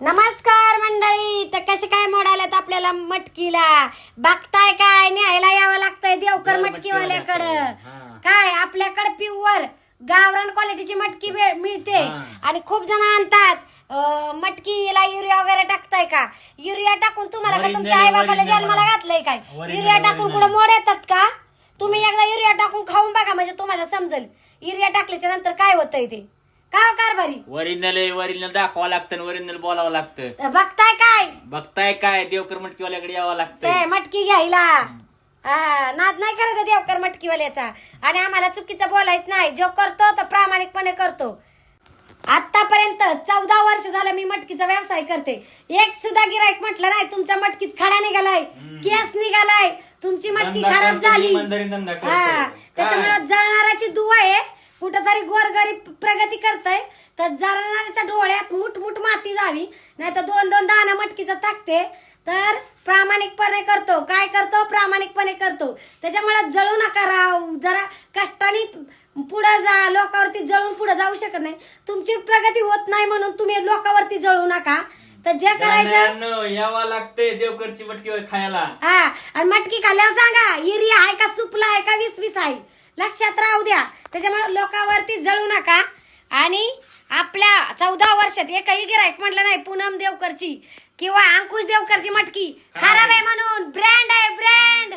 नमस्कार मंडळी, तर कसे काय मोडाल्यात आपल्याला मटकीला बघताय काय? न्यायला यावं लागतंय देवकर मटकीवाल्याकडं. काय आपल्याकडे प्युअर गावरान क्वालिटीची मटकी मिळते आणि खूप जण आणतात मटकीला युरिया वगैरे टाकताय का? युरिया टाकून तुम्हाला का तुमच्या आई बाबाला जन्माला घातलंय काय? युरिया टाकून कुठं मोड येतात का? तुम्ही एकदा युरिया टाकून खाऊन बघा, म्हणजे तुम्हाला समजेल युरिया टाकल्याच्या नंतर काय होतंय ते. काय कारभारी ओरिजिनल दाखवावं लागतं, ओरिजिनल बोलावं लागतं. बघताय काय देवकर मटकीवाल्याकडे यावं लागतं ते मटकी घ्यायला. नाद नाही करत देवकर मटकीवाल्याचा. आणि आम्हाला चुकीचं बोलायचं नाही, जो करतो तो प्रामाणिकपणे करतो. आतापर्यंत 14 वर्ष झालं मी मटकीचा व्यवसाय करते. एक सुद्धा गिराईक म्हटलं नाही तुमच्या मटकीत खडा निघालाय, केस निघालाय, तुमची मटकी खराब झाली. त्याच्यामुळे जळणाराची दुवा आहे. कुठंतरी गोरगरीब प्रगती करतय तर जळणाऱ्याच्या डोळ्यात मुठ माती जावी, नाही तर 2-2 दाणा मटकीचं टाकते. तर प्रामाणिकपणे करतो. काय करतो? प्रामाणिकपणे करतो. त्याच्यामुळे जळू नका राव, जरा कष्टाने पुढे जा. लोकांवरती जळून पुढे जाऊ शकत नाही. तुमची प्रगती होत नाही म्हणून तुम्ही लोकांवरती जळू नका. तर जे करायचं यावं लागतंय देवकरची मटकी खायला. आणि मटकी खाल्ल्यावर सांगा युरिया आहे का, सुपला आहे का, 20-20 आहे, लक्षात राहू द्या. त्याच्यामुळे लोकांवरती जळू नका. आणि आपल्या 14 वर्षात एकही गिराईक म्हटलं नाही पूनम देवकरची किंवा अंकुश देवकरची मटकी खराब आहे म्हणून. ब्रँड आहे, ब्रँड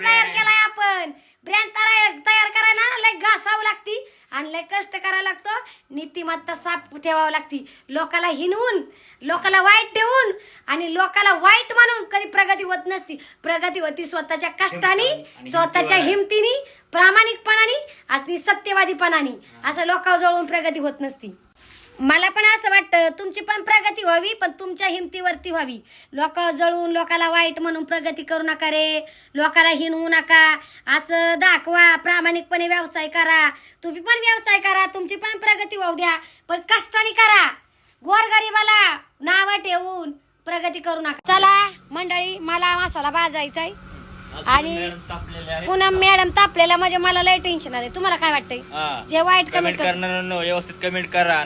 तयार केलाय आपण. ब्रँड तयार करायला लय घासावं लागती आणि लय कष्ट करायला लागतं. नीतिमत्ता साफ ठेवावं लागती. लोकाला हिनवून, लोकाला वाईट ठेवून आणि लोकाला वाईट म्हणून कधी प्रगती होत नसती. प्रगती होती स्वतःच्या कष्टाने, स्वतःच्या हिमतीने, प्रामाणिकपणाने आणि सत्यवादीपणाने. असं लोकांवर जळून प्रगती होत नसती. मला पण असं वाटतं तुमची पण प्रगती व्हावी, पण तुमच्या हिमतीवरती व्हावी. लोकांवर जळून, लोकाला वाईट म्हणून प्रगती करू नका रे. लोकाला हिणवू नका. असं दाखवा, प्रामाणिकपणे व्यवसाय करा. तुम्ही पण व्यवसाय करा, तुमची पण प्रगती होऊ द्या, पण कष्टाने करा. गोरगरिबाला नाव ठेवून प्रगती करू नका. चला मंडळी, मला मसाला भाजायचा आहे आणि पुन्हा मॅडम तापलेला म्हणजे मला लय टेन्शन आले. तुम्हाला काय वाटतंय? जे वाईट कमेंट करणार व्यवस्थित कमेंट करा.